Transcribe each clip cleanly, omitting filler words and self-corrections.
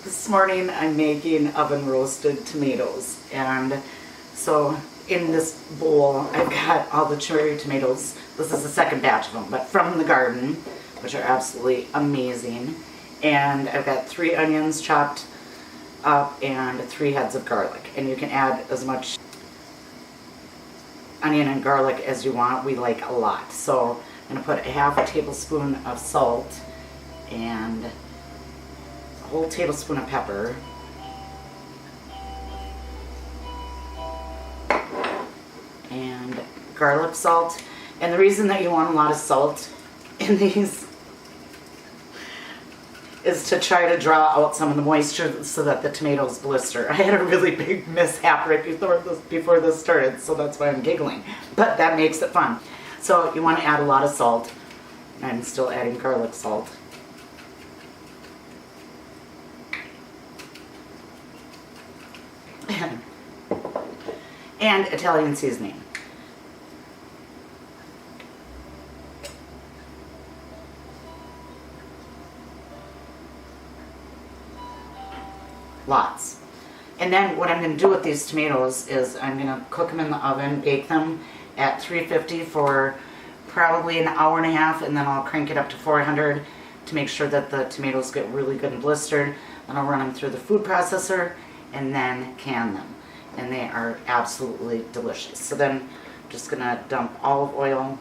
This morning I'm making oven roasted tomatoes, and so in this bowl I've got all the cherry tomatoes. This is the second batch of them, but from the garden, which are absolutely amazing. And I've got 3 onions chopped up and 3 heads of garlic, and you can add as much onion and garlic as you want. We like a lot, so I'm going to put a half a tablespoon of salt and a whole tablespoon of pepper, and garlic salt. And the reason that you want a lot of salt in these is to try to draw out some of the moisture so that the tomatoes blister. I had a really big mishap right before this started, so that's why I'm giggling. But that makes it fun. So you want to add a lot of salt. I'm still adding garlic salt. And Italian seasoning. Lots. And then what I'm going to do with these tomatoes is I'm going to cook them in the oven, bake them at 350 for probably an hour and a half, and then I'll crank it up to 400 to make sure that the tomatoes get really good and blistered. Then I'll run them through the food processor and then can them. And they are absolutely delicious. So then I'm just going to dump olive oil,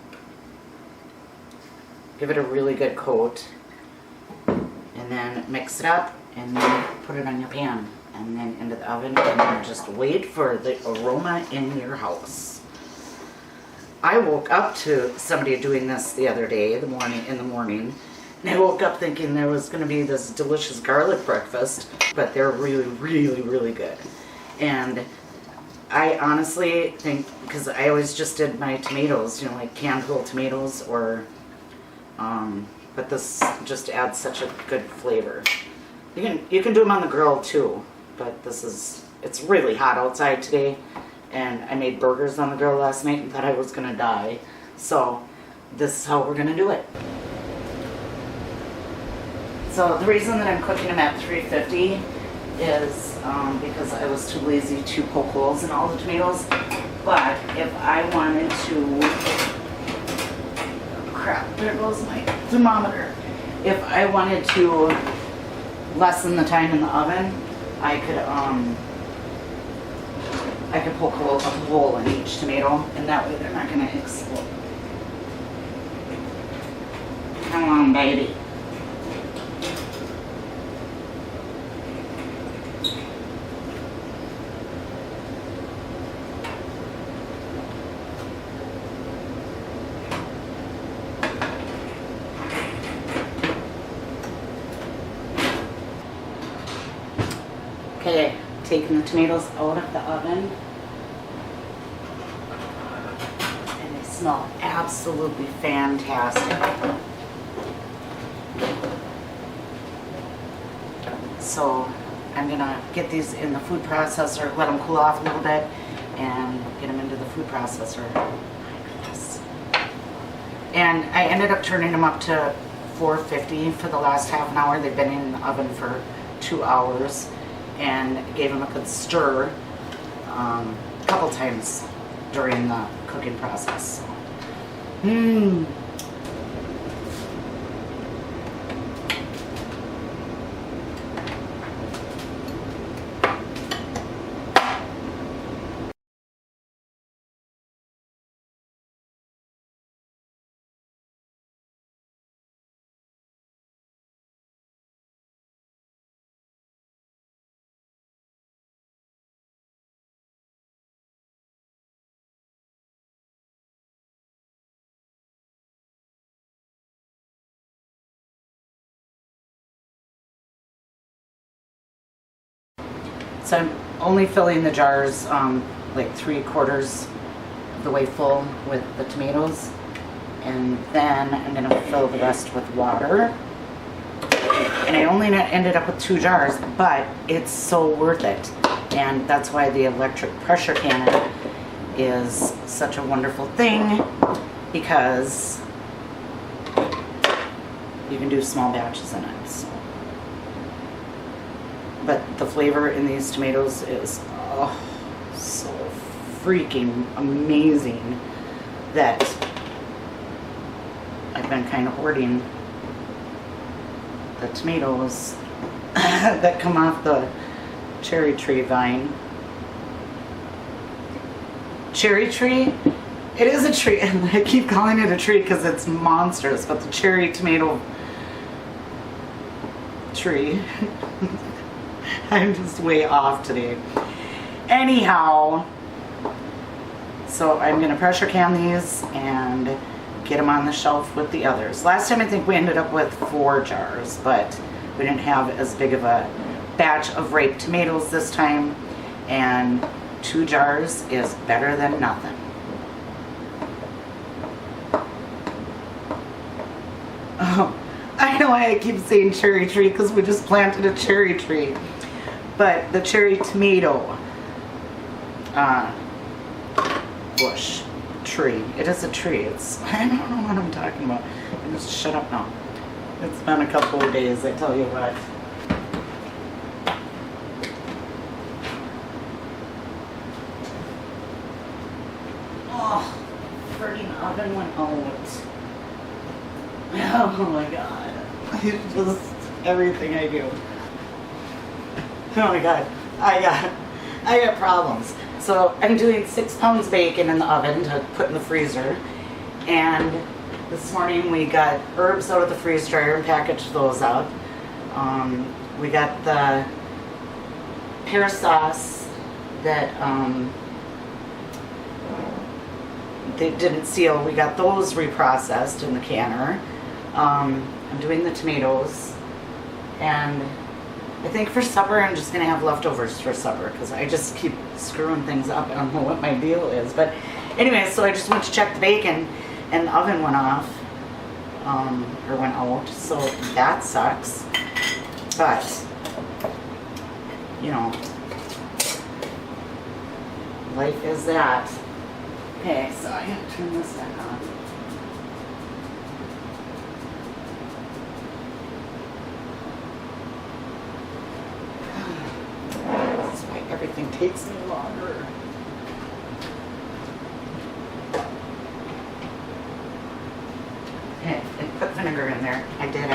give it a really good coat, and then mix it up, and then put it on your pan, and then into the oven, and then just wait for the aroma in your house. I woke up to somebody doing this the other day, in the morning, and I woke up thinking there was going to be this delicious garlic breakfast, but they're really, really, really good. And I honestly think, because I always just did my tomatoes, you know, like canned whole tomatoes, or, but this just adds such a good flavor. You can do them on the grill too, but it's really hot outside today, and I made burgers on the grill last night and thought I was going to die. So this is how we're going to do it. So the reason that I'm cooking them at 350 is because I was too lazy to poke holes in all the tomatoes. But if I wanted to, crap, there goes my thermometer. If I wanted to lessen the time in the oven, I could poke a hole in each tomato, and that way they're not going to explode. Come on, baby. Okay, taking the tomatoes out of the oven, and they smell absolutely fantastic. So I'm gonna get these in the food processor, let them cool off a little bit, and get them into the food processor. Oh my goodness. And I ended up turning them up to 450 for the last half an hour. They've been in the oven for 2 hours. And gave them a good stir a couple times during the cooking process. So I'm only filling the jars like 3/4 of the way full with the tomatoes, and then I'm going to fill the rest with water. And I only ended up with 2 jars, but it's so worth it. And that's why the electric pressure canner is such a wonderful thing, because you can do small batches in it. So. But the flavor in these tomatoes is so freaking amazing that I've been kind of hoarding the tomatoes that come off the cherry tree vine. Cherry tree? It is a tree, and I keep calling it a tree because it's monstrous, but the cherry tomato tree. I'm just way off today. Anyhow, so I'm going to pressure can these and get them on the shelf with the others. Last time I think we ended up with 4 jars, but we didn't have as big of a batch of ripe tomatoes this time, and 2 jars is better than nothing. Oh, I know why I keep saying cherry tree, because we just planted a cherry tree. But the cherry tomato bush tree. It is a tree. It's, I don't know what I'm talking about. I just shut up now. It's been a couple of days, I tell you what. Oh, freaking oven went out. Oh my god. It's just everything I do. Oh my god. I got problems. So I'm doing 6 pounds bacon in the oven to put in the freezer. And this morning we got herbs out of the freeze dryer and packaged those out. We got the pear sauce that they didn't seal. We got those reprocessed in the canner. I'm doing the tomatoes, and I think for supper I'm just gonna have leftovers for supper because I just keep screwing things up. I don't know what my deal is, but anyway, so I just went to check the bacon and the oven went off, or went out, so that sucks. But you know, life is that. Okay, so I have to turn this back on. That's why everything takes me longer. Okay, I put vinegar in there. I did.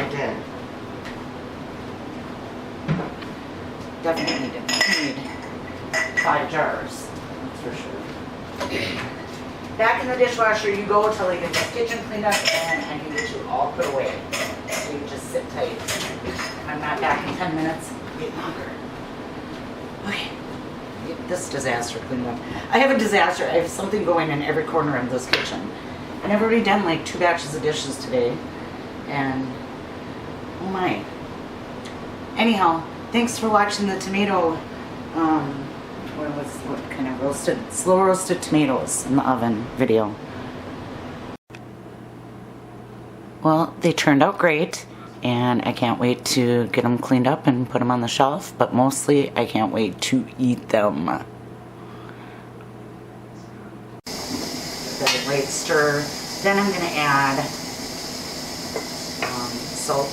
Definitely need 5 jars, that's for sure. Back in the dishwasher you go till I get this kitchen cleaned up and I can get you all put away. So you just sit tight. I'm not back in 10 minutes. Get longer. Okay. Get this disaster cleaned up. I have a disaster. I have something going in every corner of this kitchen. And I've already done like 2 batches of dishes today. And oh my. Anyhow, thanks for watching the tomato what kind of slow roasted tomatoes in the oven video. Well, they turned out great, and I can't wait to get them cleaned up and put them on the shelf, but mostly I can't wait to eat them. Give it a great stir. Then I'm going to add salt.